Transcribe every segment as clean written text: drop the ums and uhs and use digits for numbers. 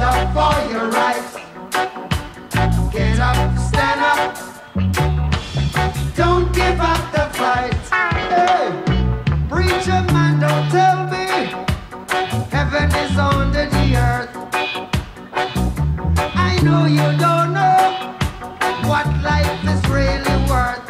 up for your rights. Get up, stand up. Don't give up the fight. Hey, preacher man, don't tell me heaven is under the earth. I know you don't know what life is really worth.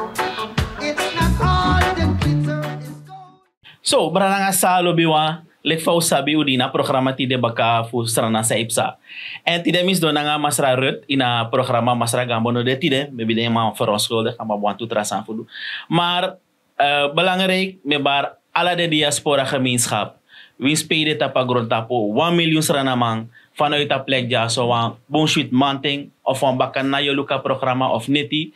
It's not all the glitter is gold. So, barang sa lobiwa, lekfa usabi udina programa tide baka fu strana sa ipsa. En tide mis do nga masra rut ina programa masra gambono de tide, bebide ma feronsco de kama buantu trasan fudu. Maar belangrijk me bar ala de diaspora gemeenschap. Wie spede tapa grondtapo 1 miljoen strana mang vanuit a plek ja so wan bonsuit manting of wan baka na luka programa of neti.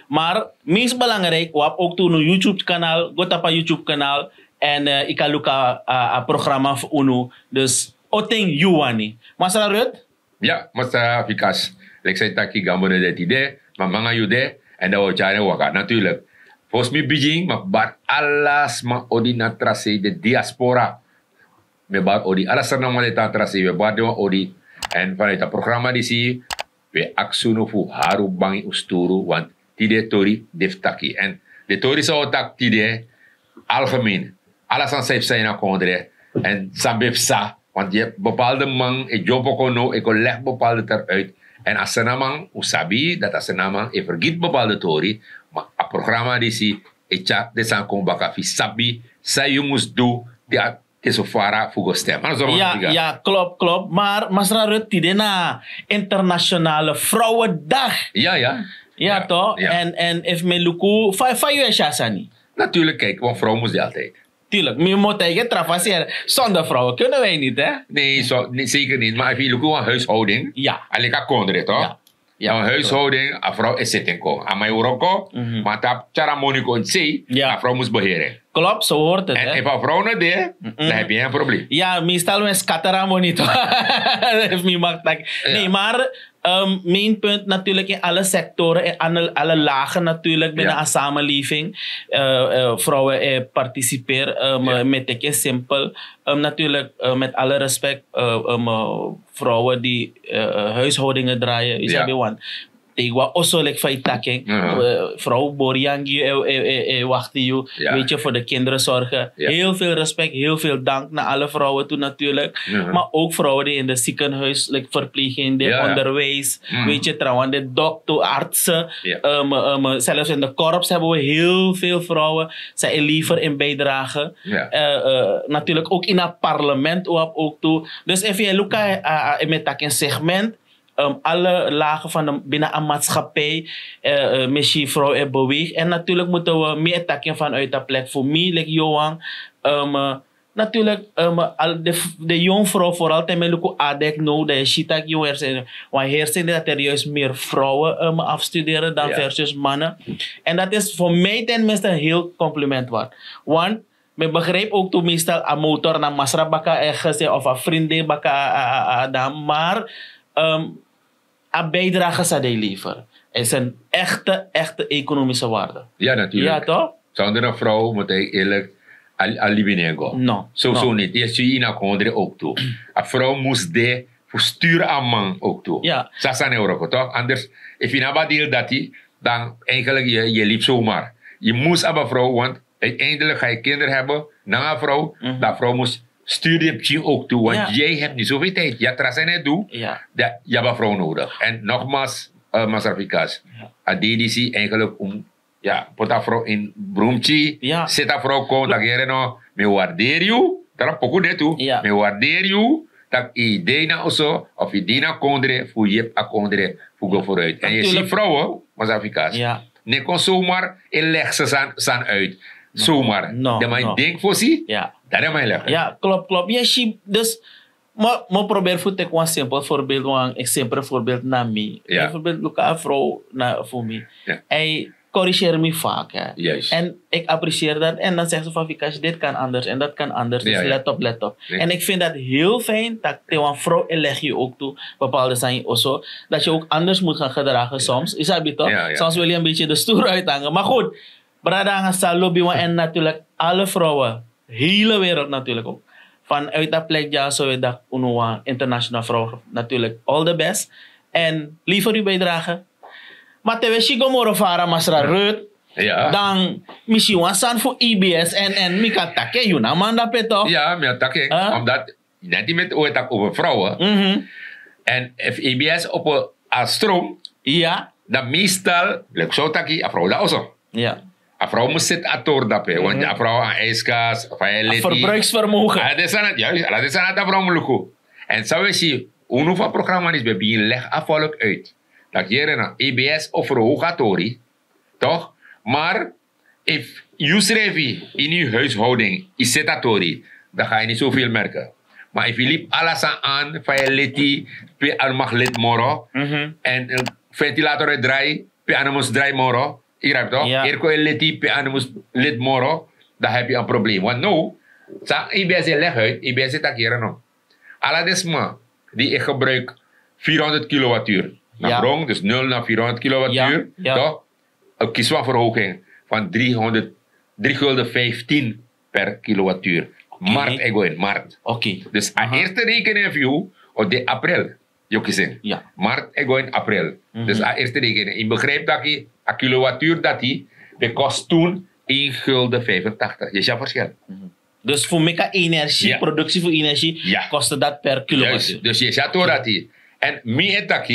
Maar meest belangrijk wap ook toe no YouTube kanaal, go tapa YouTube kanaal. En ikaluka a programma voor UNO. Dus, oting yuwani. Masra Rut? Ja, masa Vikas. Lek saya taki gambar dari tide, mamanga yude, en dan wajahnya waka. Natuurlijk. Volgens mij Beijing, maar bar alas ma odi na trase de diaspora. Me bar odi alas na maleta trase, we bar de odi. En vanuit het programma die zie, we aksuno fu haru bangi usturu, want tide tori deftaki. En de tori zou tak tide algemeen. Alles aan zijn zijn akkoorderen. En sambefsa. Want je hebt bepaalde man, ik job ook no, ik leg bepaalde eruit. En als ze namang, usabi, dat als ze namang, ik vergeet bepaalde tori. Maar het programma die zie, ik chat, dit zijn kom baka, fi sabi, zij jongens doen, die is zo fara voor stem. Ja, klopt. Maar Masra Rut, die na internationale vrouwendag. Ja, toch? Ja. En if me luku, 5 jaar shasani. Natuurlijk, kijk, want vrouw moest die altijd. Tuurlijk, maar je moet tegen trafaseren. Zonder vrouwen kunnen wij niet, hè? Nee, zeker niet. Maar als je lukt een huishouding, ja. Alleen kan kondre, toch? Ja. Een huishouding, een vrouw is zitten komen. Aan mijn uroko, maar tap charamonico in zee, een vrouw moest beheren. Klopt, zo hoort het. En als een vrouw niet deed, dan heb je een probleem. Ja, meestal een scatteramonitor. Nee, maar mijn punt natuurlijk in alle sectoren, in alle lagen natuurlijk binnen een samenleving. Vrouwen participeren met een simpel. Natuurlijk met alle respect, vrouwen die huishoudingen draaien. Is want Tegwa also like feitaking. Vrouw Borjangi wacht je. Weet je, voor de kinderen zorgen. Heel veel respect, heel veel dank naar alle vrouwen toe natuurlijk. Maar ook vrouwen die in de ziekenhuis, like verpleging, de onderwijs. Weet je, trouwens, de dokter, artsen. Zelfs in de korps hebben we heel veel vrouwen. Zij liever in bijdragen. Natuurlijk ook in het parlement ook toe. Dus even je lukt met een segment. Alle lagen van binnen een maatschappij, misschien vrouw beweegt. En natuurlijk moeten we meer takken vanuit de plek. Voor mij, like Johan, natuurlijk, de jongvrouw vooral, terwijl ik adek nou, de shitak jong hersenen. Want hersenen dat er juist meer vrouwen afstuderen dan versus mannen. En dat is voor mij tenminste een heel compliment waard. Want ik begrijp ook toen meestal een motor naar Masra baka ergens of een vriendin baka maar een bijdrage zou die leveren. Het is een echte economische waarde. Ja, natuurlijk. Ja, toch? Zonder een vrouw moet ik eerlijk alibinego. No. Zo niet. Je ziet in een ook toe. Een vrouw moest de sturen aan man ook toe. Ja. Dat is een euro, toch? Anders, als je nou deel dat dan eigenlijk je liep zomaar. Je moest aan een vrouw, want uiteindelijk ga je kinderen hebben. Na een vrouw, dat vrouw moest stuur je ook toe, want jij hebt niet zoveel tijd. Je trace net doen, je hebt een vrouw nodig. En nogmaals, Masrafikas, ADDC eigenlijk om, pot een vrouw in broemtje, zet een vrouw komt, dat je no, me waardeer je, dat is ook net toe, me waardeer je, dat idee na oso, of idee na kondre, voor je hebt kondre, voor go vooruit. En je ziet vrouwen, Masrafikas, ne kon zomaar in leg ze zijn uit. Zomaar. Dat mijn denk voor zie, dat is mijn leggen. Ja, klopt. Ja, dus, maar probeer voor te een simpel voorbeeld, een simpel voorbeeld naar mij. Bijvoorbeeld, look aan vrouw voor mij. Hij corrigeert me vaak. En ik apprecieer dat. En dan zegt ze van, Vikas, dit kan anders en dat kan anders. Dus let op. En ik vind dat heel fijn, dat een vrouw leg je ook toe, bepaalde zijn also, dat je ook anders moet gaan gedragen soms. Is dat toch? Soms wil je een beetje de stoer uithangen. Maar goed, Brada sa lobby en natuurlijk alle vrouwen, hele wereld natuurlijk ook. Vanuit dat plek, ja, zo je dat UNOA International Vrouw. Natuurlijk, all the best. En liever uw bijdrage. Maar te weten, Gomoro Vara Masra Rut. Ja. Dan, misschien was het voor IBS en Mika Take, you know, man, dat peto. Ja, maar dat is omdat, net met ooit over vrouwen. En if IBS op een stroom, Ja. dan meestal, like zo taki, een vrouw dat ook. Ja. Een vrouw moet zitten aan toer dappen, want een vrouw aan ijskaas, of aan Verbruiksvermogen. Dat is aan het, juist, dat is aan het vrouw moet. En zo is je, hoe veel programma is bij je leg afvallig uit. Dat je een IBS of verhoogatori, toch? Maar, if you schrijf in je huishouding, is setatori, dan ga je niet zoveel merken. Maar if je liep alles aan, van je leti, pe mag lid moro, en ventilator uit draai, pe animus draai moro, je begrijpt toch? Ja. Eerst je leti, pe animus lid moro, dan heb je een probleem. Want nu, sa IBS leg uit, IBS zit hier nog. Aladesma, die ik gebruik 400 kilowattuur. Ja. Brong, dus 0 naar 400 kilowattuur, Ja. toch? Een kieswaarverhoging van 3,15 per kilowattuur. Okay. Markt egoin, markt. Oké. Dus aan eerste rekening view op de april. Je kiezen. Ja. Markt egoin april. Dus aan eerste rekening. Ik begrijp dat je een kilowattuur dat die kost toen 1,85. Je ziet verschil. Dus voor meka energie, Ja. productie voor energie, Ja. kostte dat per kilowattuur. Juist. Dus je ziet door dat die. En meer dat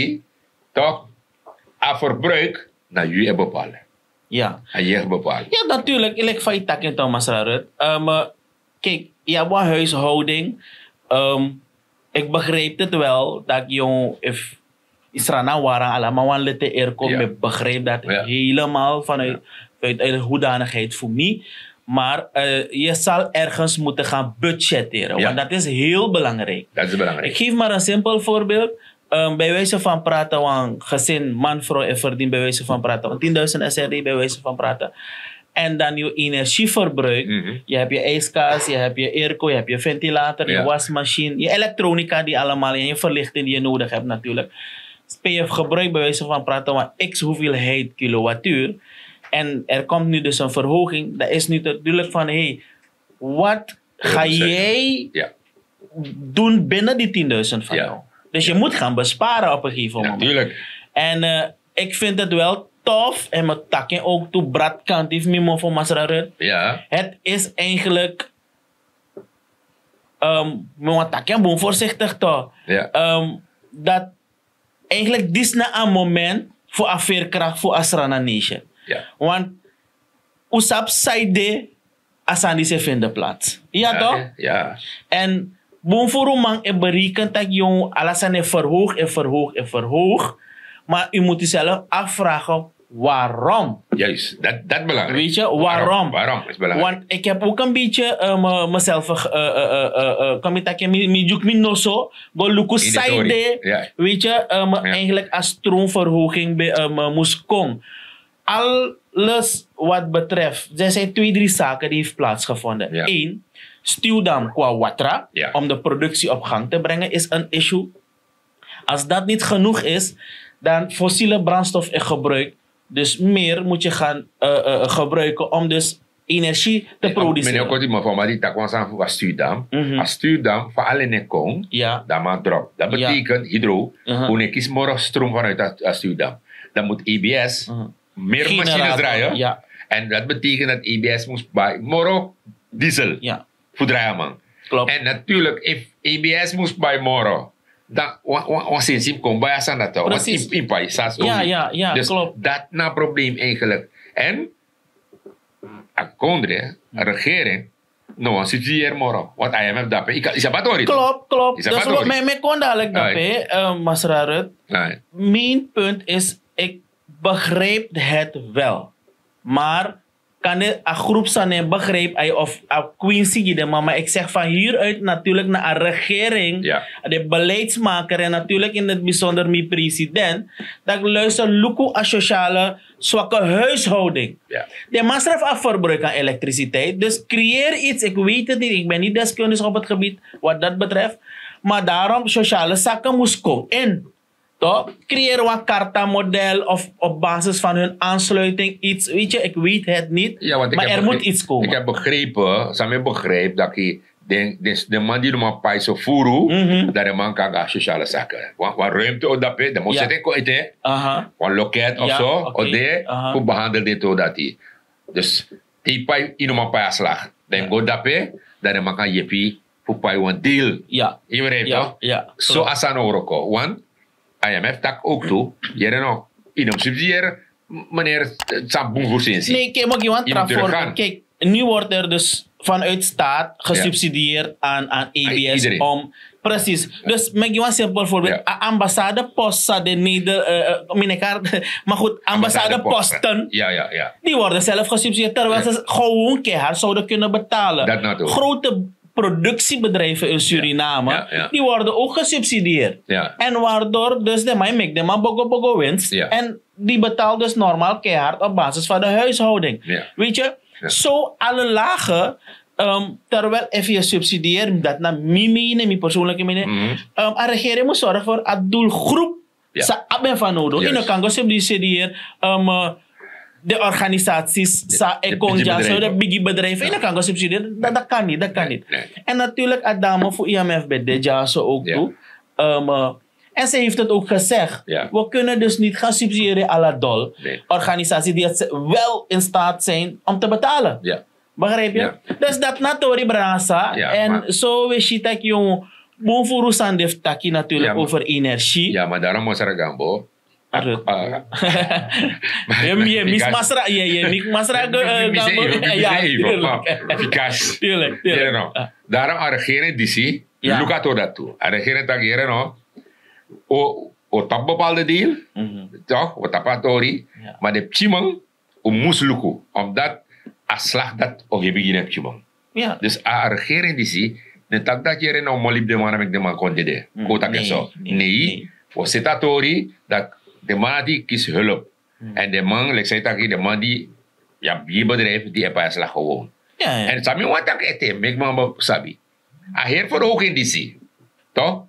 toch, aan verbruik, naar je bepalen. Ja. En je bepalen. Ja, natuurlijk. Ik leg van je tak in Thomas Rarut. Kijk, je hebt een huishouding. Ik begreep het wel dat je, if Israël waren allemaal een lete airco, Ja. ik begreep dat Ja. helemaal vanuit de hoedanigheid voor mij. Maar je zal ergens moeten gaan budgetteren, Ja. want dat is heel belangrijk. Dat is belangrijk. Ik geef maar een simpel voorbeeld. Bij wijze van praten, want gezin, man, vrouw en verdien bij wijze van praten. Want 10.000 SRD bij wijze van praten. En dan je energieverbruik. Je hebt je ijskaas, je hebt je airco, je hebt je ventilator, je Ja. wasmachine, je elektronica die allemaal en je verlichting die je nodig hebt natuurlijk. Je gebruikt bij wijze van praten van x hoeveelheid kilowattuur. En er komt nu dus een verhoging. Dat is nu natuurlijk van, hey, wat ga jij Ja. doen binnen die 10.000 van Ja. jou? Dus je moet gaan besparen op een gegeven moment. Natuurlijk. En ik vind het wel tof. En mijn takken ook toe bradkant heeft me voor Masra. Ja. Het is eigenlijk... mijn takken boem voorzichtig toch. Ja. Dat eigenlijk dit is na een moment voor een veerkracht voor Asrana Nation. Ja. Want usap saide asani se vinden plaats. Ja, toch? Ja. En boom voor een man en berekent dat je alles aan verhoog. Maar u moet jezelf afvragen waarom. Juist. Dat belangrijk. Weet je, waarom? Waarom is belangrijk. Want ik heb ook een beetje mezelf kan ik zeggen, mi juk mi no zo go luku In de saide, theorie, ja. weet je, eigenlijk als stroomverhoging moest komen. Alles wat betreft, er zijn 2-3 zaken die heeft plaatsgevonden. Ja. 1, stuwdam qua watra, Ja. om de productie op gang te brengen, is een issue. Als dat niet genoeg is, dan fossiele brandstof in gebruik. Dus meer moet je gaan gebruiken om dus energie te produceren. Meneer Koti, maar voor mij die takwas aan voor stuurdam. Mhm. Als stuurdam voor alle nekong, Ja, dan maar drop. Dat Ja. betekent hydro. Mhm. Hoe kies morgen stroom vanuit dat stuurdam. Dan moet EBS meer machines Generator, draaien. ja. En dat betekent dat EBS moest bij morgen diesel ja, voor draaien man. klopt. En natuurlijk, if EBS moest bij morgen, dan was in komt bij aan dat toch. Want Precies. in paisas Ja, dus klopt. dat na probleem eigenlijk. En een regering, nou een subsidieer morgen. Want IMF dat is dat wat Klopt. Is dat Dus wat hoor? mijn kon dadelijk dat, Right. Masra Rut. Nee. Mijn punt is, ik begrijp het wel. Maar kan het een groep zijn begrijp of een Quincy, maar ik zeg van hieruit natuurlijk naar een regering, Ja. de beleidsmaker en natuurlijk in het bijzonder mijn president, dat ik luister, luku a sociale zwakke huishouding. Ja. De masraf afverbruik aan elektriciteit. Dus creëer iets, ik weet het niet, ik ben niet deskundig op het gebied wat dat betreft, maar daarom sociale zaken moest komen in. Toch? Creëer een karta-model of op basis van hun aansluiting iets. Weet je, ik weet het niet. Ja, want maar er moet iets komen. Ik heb begrepen, Samir begreep dat je de man die nog maar pijs of furu, dat de man kan gaan sociale zaken. Want ruimte op dat punt, dan moet je het ook eten. Want loket of zo, of de, hoe behandelt dit of dat die. Dus die pijs in een pijs slag. Dan go dat punt, dat de man kan jepi voor pijs een deal. Ja. Je weet toch? Ja. Zo als aan Oroko. Want IMF tak ook toe, je nog in een subsidiëren, meneer Samboen voorzien. Nee, kijk, maar je want transformen. Kijk, nu wordt er dus vanuit staat gesubsidieerd aan ABS om. Precies. Dus met een simpel voorbeeld. Ambassade posten, maar goed, ambassade posten. Die worden zelf gesubsidieerd terwijl ze gewoon keihard zouden kunnen betalen. Grote productiebedrijven in Suriname, die worden ook gesubsidieerd. En waardoor dus de man make de man bogo winst. En die betaalt dus normaal keihard op basis van de huishouding. Weet je? Zo alle lagen, terwijl even je subsidieert, dat naar mijn persoonlijke mening, de regering moet zorgen voor een doelgroep. Sa aben van nodig. In de kan subsidiëren de organisaties, de biggie bedrijven, in de kan subsidiëren. Dat kan niet, dat kan niet. En natuurlijk, Adamo voor IMF bij de JASO ook toe. En ze heeft het ook gezegd. We kunnen dus niet gaan subsidiëren à la dol. Organisaties die het wel in staat zijn om te betalen. Begrijp je? Dus dat natori brasa. En zo wist je dat jong Bonfuru Sandef taki natuurlijk over energie. Ja, maar daarom was er gambo. Mis masra, mis masra gambo. Eficaz. Tuurlijk. Daarom a regering disi, look at dat toe. A regering tageren no. O tap bepaalde deal, toch? O tapatori, maar de pchimang o moes luku, omdat a slag dat o je begin pchimang. Dus a regering disi, ne tak dat jere no molip de man met de man kon de, kota keso. Nee, o setatori dat de man die kies hulp. En de man, like zei taki, de man die je bedrijf die epa slag gewoon. En sami wat tak ete, mek man sabi. A heer voor ook in disi, toch?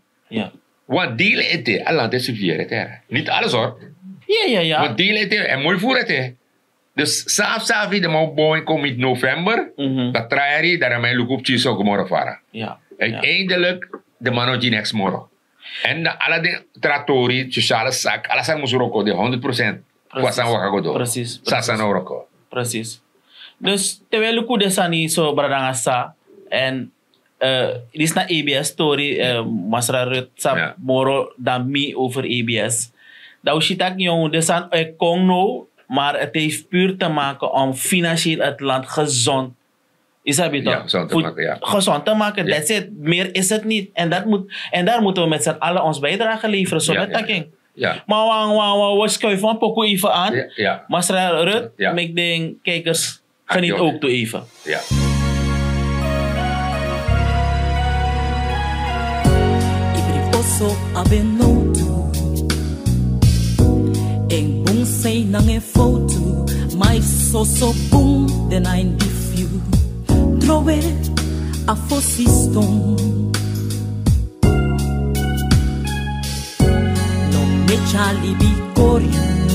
Want deal ete, Allah te subsidiëren. Niet alles hoor. Want deal ete, en mooi voor ete. Dus safi de man boy komt in november, dat traari, daar mijn look op chiso gemorgen varen. Uiteindelijk, de man die next morgen. En alle de trattori, sociale zaak, alles aan moest roko, de 100%. Kwasan wakagodo. Precies. Sasan roko. Precies. Dus, terwijl ik de sani zo bradangasa, en dit is na ABS story, Masra Rut sa moro dami over ABS. Dat is dat jong, de san kongno, maar het heeft puur te maken om financieel het land gezond. Is dat toch? Gezond te maken, Gezond te maken, that's it. Meer is het niet. En daar moeten we met z'n allen ons bijdrage leveren. Zo met dat. Maar we schuiven van Poco even aan. Masra Rut, ik denk, kijkers, geniet ook toe even. So abenotu en bung say nang e foto my so boom then I if you throw it a fosiston no me chali bi korean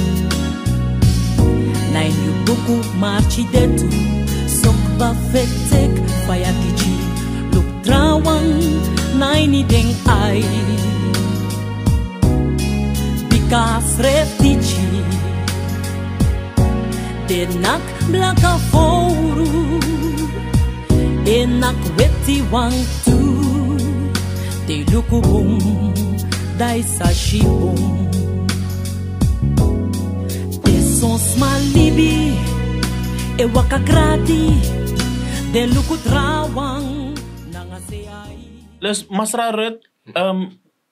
nine you buku marchi detu sok ba fetek fire kichi look drawang nine ding ai Bikas reftici Denak blaka foru Enak weti wang tu Te luku bum Dai sashi bum Te sons malibi E waka gradi De luku trawang Nangase ai Dus Masra Rut,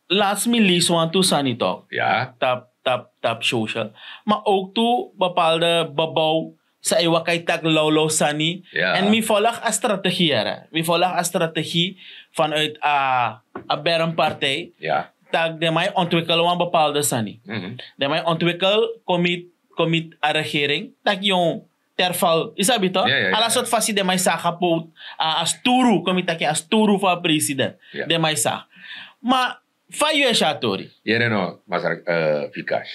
laatst me lees want toe sani toch? Tap social. Maar ook toe bepaalde bebouw sa iwa kay tak lolo sani. En mi volg a strategie er. Mi volg a strategie vanuit a bermpartij. Tak de mij ontwikkelen een bepaalde sani. De mij ontwikkel commit a regering. Tak jong terval, isabi to? Ala sot fasi de mij sa kapot as turu, komitaki as turu fa president. De mij sa. Maar fa yu shatori. Jere no, masar eficaz.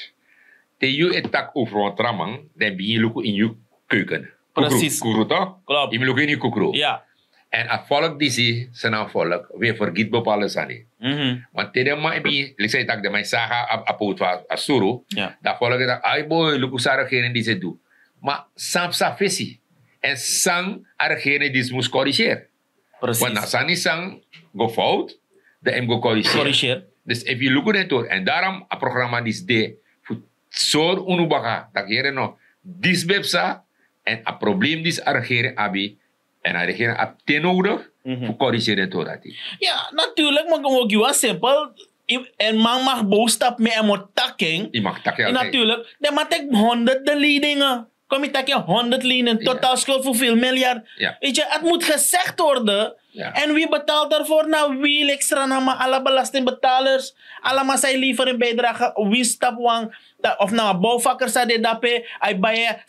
Te yu etak over een tramang, dan ben je luku in je keuken. Precies. Kukru toch? Klopt. Je luku in je kukru. Ja. En als volk die zie, ze nou volk, weer vergiet bepaalde zaken. Want tegen mij, ik zei dat de mij zagen op het Asuru, dat volk dat, ay boy, look hoe regering die ze doet. Maar sam sa visie. En sang regering die ze moest corrigeren. Precies. Want als niet sang go fout, dan hem go corrigeren. Dus if you look at it, en daarom het programma is de voor zo'n unubaga, dat hier no, dis websa en het probleem dis regering abi. En hij regering heb ten nodig voor corrigeren door dat. Ja, natuurlijk, maar ook je simpel. En man mag boostap met een motakking. Je mag takken. En natuurlijk, dan mag ik 100 de leidingen. Kom je takken 100 leidingen, totaal schuld voor veel miljard. Ja. Weet je, het moet gezegd worden. Ja. En wie betaalt daarvoor? Nou, wie extra naar alle belastingbetalers. Allemaal zijn liever in bijdrage. Wie stap wang. Of nou, bouwvakkers zijn dit daarbij. Hij bij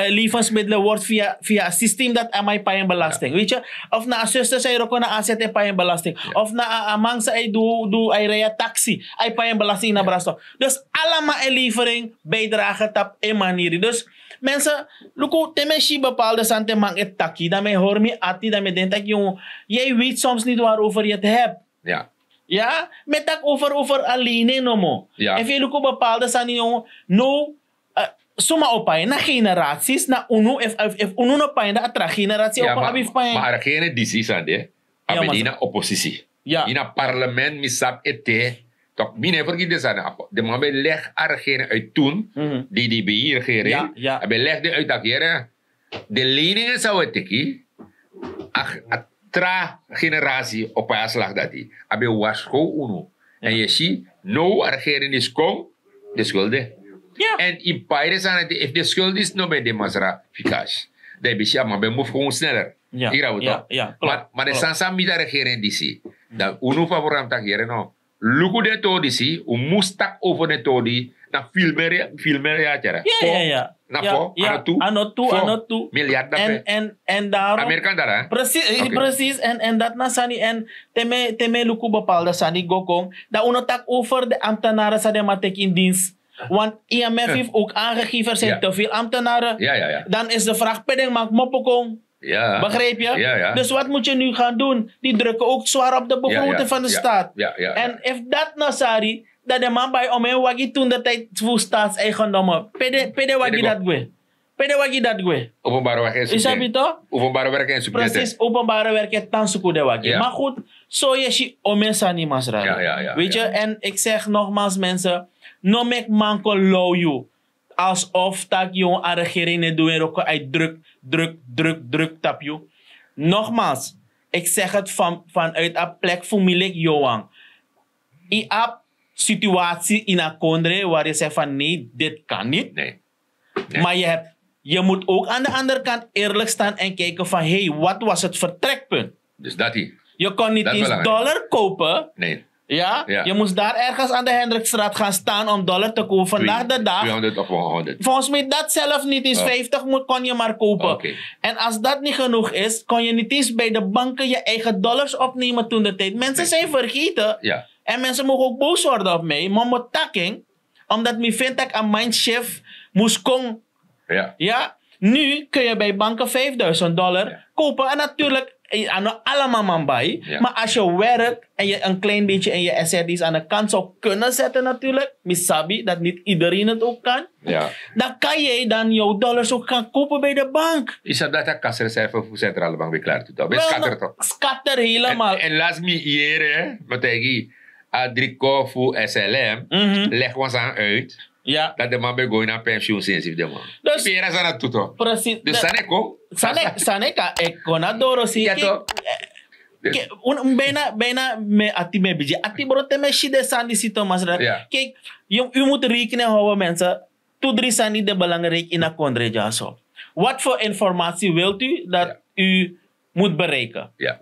levensmiddelen wordt via het systeem dat aan mij paien belasting. Weet je? Of na zuster zijn ook naar AZT en paien belasting. Of na man zij doe hij rijden taxi. Hij paien belasting naar belasting. Dus allemaal een levering bijdragen op een manier. Dus mensen, look, temeshi bepaalde sante mang et taki. Daarmee hoor me ati, daarmee denk ik, jongen, jij weet soms niet waarover je het hebt. Ja. Ja, met dat over alleen no mo. Ja. En veel ook bepaalde zijn jongen, no, suma opay na generaties na uno if uno no pay na atra generatie Ja, op abif pay. maar regering die zie aan de, Ja, in de oppositie. Ja. In het parlement misap ete. Toch, mine vergiet aan de man leg regering uit toen, die regering, legde uit dat hier, de leningen zou het teki, tra generatie op een slag dat die. Abe was gewoon uno. En je ziet, no regering is kom, de schulden. Ja. En in beide zijn het, if de schuld is no bij de masra eficaz. Dan heb je maar bij move gewoon sneller. Ja. Ja. Maar de sansa met de regering die zie. Dan uno favoram tak hier no. Luku de to die zie, u moest tak over de to die na veel meer ja tjera. Ja. Na fo, ano toe. Miljard daarbij. En daarom. Amerika daar hè? Precies. En dat na sani en teme luku bepaalde sani gokong. Dat uno tak over de ambtenaren sa de matek in dienst. Want IMF heeft ook aangegeven, er zijn te veel ambtenaren. Ja. Dan is de vraag, pedeng maak moppekong. Ja. Begreep je? Ja. Dus wat moet je nu gaan doen? Die drukken ook zwaar op de begroting van de staat. Ja. En if dat nasari, dat de man bij om hem wagi toen de tijd voor staatseigendommen. Pede wagi dat gwe. Pede wagi dat gwe. Openbare werk en Is dat niet? Openbare werk en Precies, openbare werk en tansuku de wagi. Ja. Maar goed, zo je si omensani masra. Ja. Weet je, en ik zeg nogmaals mensen, no make manko low you. Alsof dat jong aan de regering doen en ook uit druk tap you. Nogmaals, ik zeg het vanuit een plek voor milik Johan. In een situatie in een kondre waar je zegt van nee, dit kan niet. Nee. Maar je moet ook aan de andere kant eerlijk staan en kijken van hey, wat was het vertrekpunt? Dus dat die. Je kon niet Dat is eens belangrijk. dollar kopen. Nee. Ja? Je moest daar ergens aan de Hendrikstraat gaan staan om dollar te kopen. Vandaag de dag. 200 of 100. Volgens mij dat zelf niet eens 50 kon je maar kopen. Okay. En als dat niet genoeg is, kon je niet eens bij de banken je eigen dollars opnemen toen de tijd. Mensen zijn vergeten. Ja. En mensen mogen ook boos worden op mij. Maar mijn takking, omdat mijn vind dat een mindchef moest komen. Ja. Nu kun je bij banken $5,000 kopen. En natuurlijk, allemaal man bij. Ja. Maar als je werkt en je een klein beetje in je SRD's aan de kant zou kunnen zetten natuurlijk. Misabi, dat niet iedereen het ook kan. Ja. Dan kan je dan jouw dollars ook gaan kopen bij de bank. Is dat de kasreserve voor centrale bank weer klaar? We scatter toch? Scatter helemaal. En laat me hier, hè, wat ik hier, Adrico voor SLM, leg ons aan uit. Ja. Dat de man bij going naar pensioen sinds de man. Dus, Pera zijn het toe toch? Precies. Dus Saneko? Saneka, ik kon dat doorzien. Ja toch? Bijna me ati me biji. Ati brote me shide sandi sito masra. Ja. Kijk, u moet rekenen houden mensen. Tudri sandi de belangrijk in een kondre zo. Wat voor informatie wilt u dat u moet bereiken? Ja.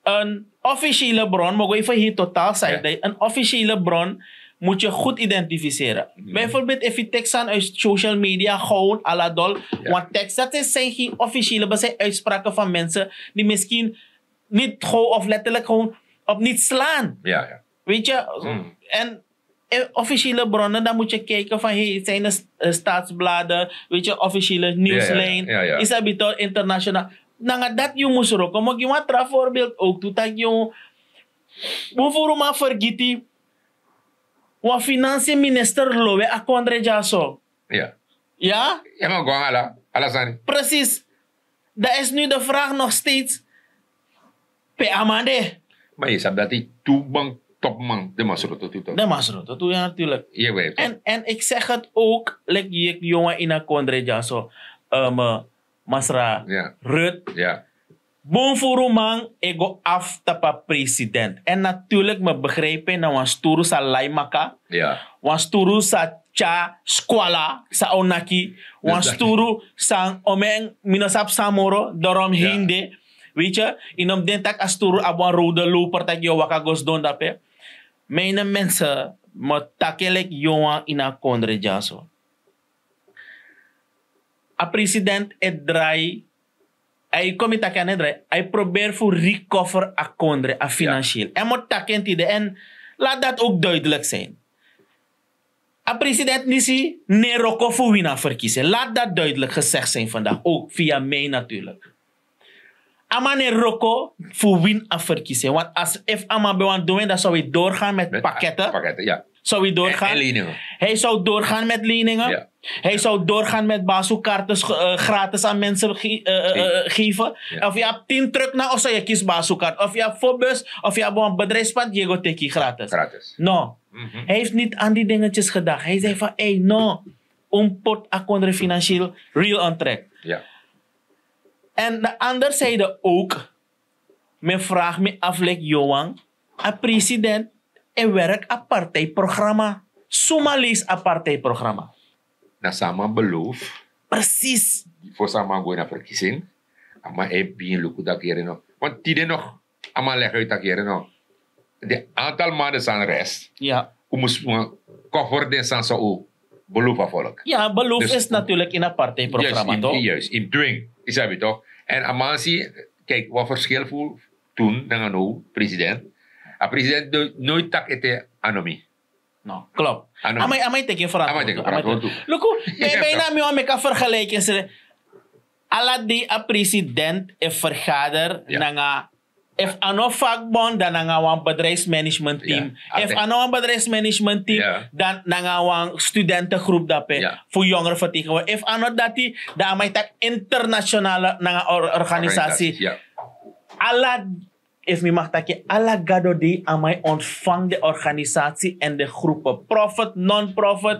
Een officiële bron, mogen we even hier totaal zijn. Een officiële bron moet je goed identificeren. Bijvoorbeeld, als je tekst aan uit social media, gewoon à la dol. Want tekst, dat zijn geen officiële, maar zijn uitspraken van mensen die misschien niet gewoon of letterlijk gewoon op niet slaan. Ja. Weet je? En officiële bronnen, dan moet je kijken van, hey, het zijn de staatsbladen, weet je, officiële nieuwslijn. Ja. Is dat bedoeld internationaal? dat je moest ook. Kom je wat tra voorbeeld ook. Toen dat je... Bijvoorbeeld maar vergeten. Wa financiën minister lowe a kondre jaso. Ja. Ja? Ja, maar gewoon Alassane. Precies. Dat is nu de vraag nog steeds. Pe amande. Maar je hebt dat die toebank topman de masroto toe. De masro, dat doe je natuurlijk. Je weet. En ik zeg het ook, like je jongen in een kondre jaso. Masra. Ja. Rut. Ja. Bon voor man, ego af tapa president. En natuurlijk, me begrijpen, na wan sturu sa laimaka. Ja. Wan sturu sa cha squala, sa onaki. Wan sturu sa omeng minasap samoro, dorom hinde. Weet je, inom den tak asturu abwan rode loper tak yo wakagos don dape. Mijn mensen, me takelek jongen in a kondre jaso. A president et draai. Hij komt niet aan het hij probeert voor recover a kondre, a financieel. En moet takken tide. En laat dat ook duidelijk zijn. A president Nisi neroko voor winnaar verkiezen. Laat dat duidelijk gezegd zijn vandaag. Ook via mij natuurlijk. Ama neroko voor winnaar verkiezen. Want als if ama bewan doen, dan zou hij doorgaan met pakketten. Pakketten, ja. Zou hij doorgaan? En leningen. Hij zou doorgaan met leningen. Ja. Hij zou doorgaan met basukaarten gratis aan mensen geven. Ja. Of je hebt 10 truck na, of zou je kies basukaart. Of je hebt voorbus, of je hebt een bedrijfspand, je gaat teki gratis. Gratis. No. Hij heeft niet aan die dingetjes gedacht. Hij zei van, hey, no. Pot akondre financieel real on track. Ja. En de andere zijde ook. Men vraagt me af, like Johan. A president, werk a partijprogramma. Somalis a partijprogramma. Na sama beloof. Precies. Voor sama go na verkiezing. Ama bien luku dat keren nog. Want die nog. Ama leg uit dat keren nog. De aantal maanden zijn rest. Ja. Hoe moest koffer den san zo beloof afvolk. Ja, beloof Dus- is natuurlijk in een partijprogramma, toch? Juist, in dwing. Is dat toch? En Amansi, kijk, wat verschil voor toen, dan nou, president. A president nooit tak ete anomi. No, klopt. Ano? Amai teken verantwoordelijk. Amai teken verantwoordelijk. Look, bijna mi aan elkaar vergelijken. Ze, alla die a president e vergader Ja. nanga if ano vakbond dan nanga wan bedrijfsmanagement team. Ja, If altijd. ano wan bedrijfsmanagement team Ja. dan nanga wan studentengroep dape Ja. voor jongeren vertegenwoordigen. If ano dati dan amai tak internationale nanga organisatie. Ja. Alla, if mi mag taken, alla gado die aan mij ontvang de organisatie en de groepen. Profit, non-profit,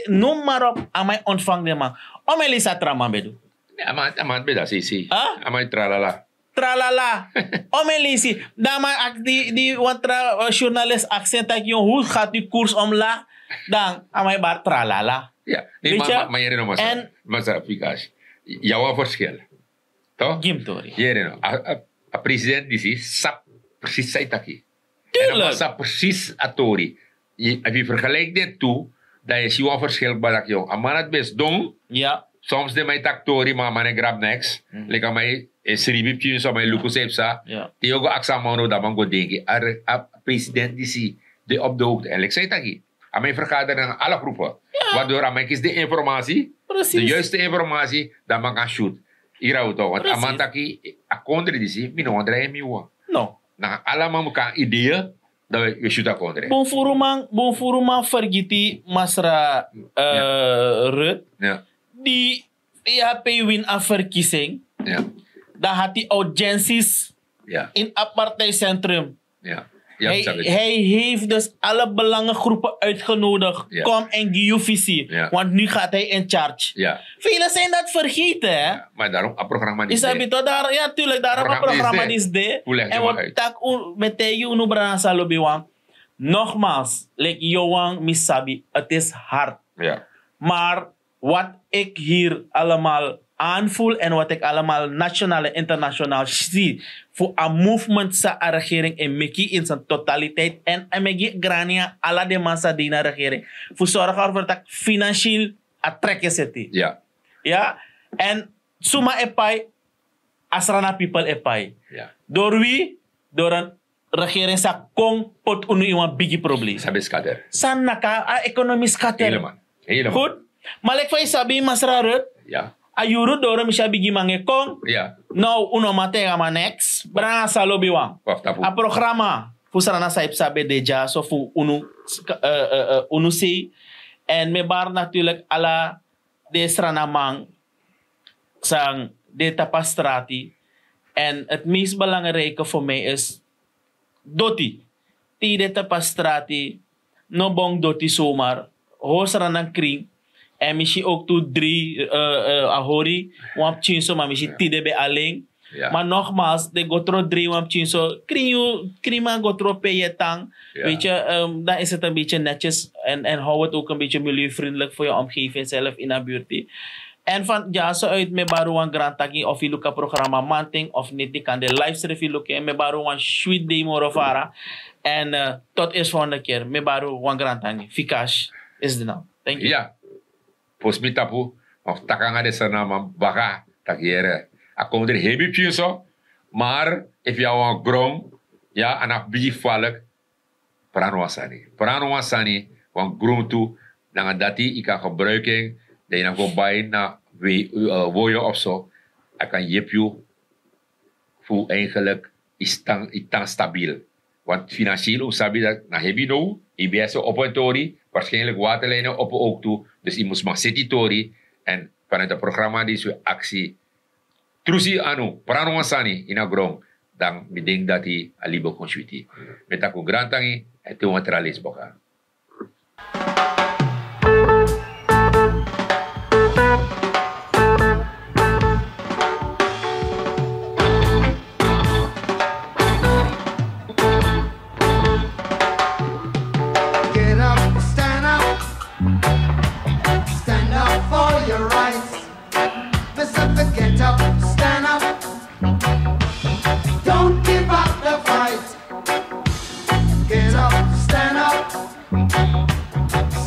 noem maar op, aan mij ontvang de man. Om Elisa Traman bedoel. Aman beda sisi. Ah? Aman tralala. Tralala. Om Elisa, dan maar die journalist accent dat je hoe gaat die koers omlaag, dan aan mij bar tralala. Ja. Nee, Weet je? maar jere no masa. En- Masa Pikas. Jouw verschil. Toch? Gimtori. Jere no. A president disi sap precies zei taki. Tuurlijk. Sap precies atori. Als je vergelijkt dit toe, dan is jouw verschil badak jong. Aman het best dong. Ja. Soms de mij taktori, maar man grab next. Like mij seribipje, so mij lukus sepsa. Ja. Die ook aksa mano dat man go denken. A president disi de op de hoogte. En ik zei taki. Aan mij vergaderen alle groepen. Waardoor aan mij is de informatie. Precies. De juiste informatie, dat man kan shoot. Irauto. Want Precies. aman taki, a kondre disi, mino andrei miwa. No. Na allemaal elkaar ideeën, dat we shoot a kondre. Bon furuman vergiti masra Rut. Ja. Die IHP win een verkiezing. Ja. Dan had hij audienties Ja. in het partijcentrum. Ja. Ja, ik zag het. Hij heeft dus alle belangengroepen uitgenodigd. Ja. Kom en geef je visie. Ja. Want nu gaat hij in charge. Ja. Velen zijn dat vergeten, hè? Ja. Maar daarom, het programma Is niet dat meer. beter? Daar, ja, tuurlijk. Daarom het programma is de. Hoe leg je En maar wat uit? tak met tegen Uno Branasa Lobiwan. Nogmaals, like Johan Misabi, het is hard. Ja. Maar wat ik hier allemaal aanvoel en wat ik allemaal nationaal en internationaal zie voor een movement sa a regering en Mickey in zijn totaliteit en Mickey grania alla de massa die naar regering voor zorgen ervoor dat financieel aantrekken zit. Ja. Ja, en suma epai asrana people epai. Ja. Door wie? Door een regering sa kong pot unu iwan bigi probleem. Sabi skater. San naka a economisch kater. Helemaal. Helemaal. Goed. Maar ik van sabi masra Rut, Ja. ayuru doro misha bigi mange kong. Ja. No uno mate ama next. Brana salo biwang. Wacht tapu. A programa fusarana saip sabe deja so fu unu si en me bar natuurlijk ala de sranamang sang de tapastrati en het meest belangrijke voor mij is doti. Ti de tapastrati no bong doti zomaar. Ho sranang kring en misschien ook toe 3 ahori wamp chinso maar misschien tide be alleen. Ja. Maar nogmaals, de gotro 3 wamp chinso krima gotro peyetang. Ja. Weet je, dan is het een beetje netjes en hou het ook een beetje milieuvriendelijk voor je omgeving zelf in de buurt. En van ja, zo uit me baru wan grand taki of je luka programma manting of niet, die kan de livestream je lukken. Me baru wan sweet day morovara. En tot is volgende keer. Me baru wan grand taki. Fikash is de naam. Thank you. Ja. Posmi tapu. Of takanga de sanama baka takiere. Akong er hebi pienso. Maar if jou wan grong, ja, anak biji valk. Prano wasani. Wan grong toe. Dan dati ik kan gebruiken. Dat je dan go bij na wojo of zo. Ik kan je voor eigenlijk is dan stabiel. Want financieel onstabiel dat na heb je nou. IBS op een tori. Waarschijnlijk waterlijnen op ook toe. Dus je moet maar zitten tori. En vanuit het programma die zo actie. Trusi anu. Prano wasani in een grond. Dan bedenk dat hij alibo consuiti. Met dat grantangi. En toen wat er al is boka.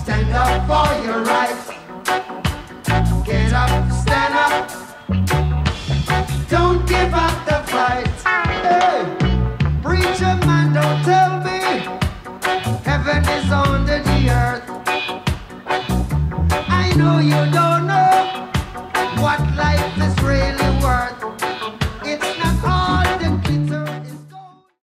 Stand up for your rights.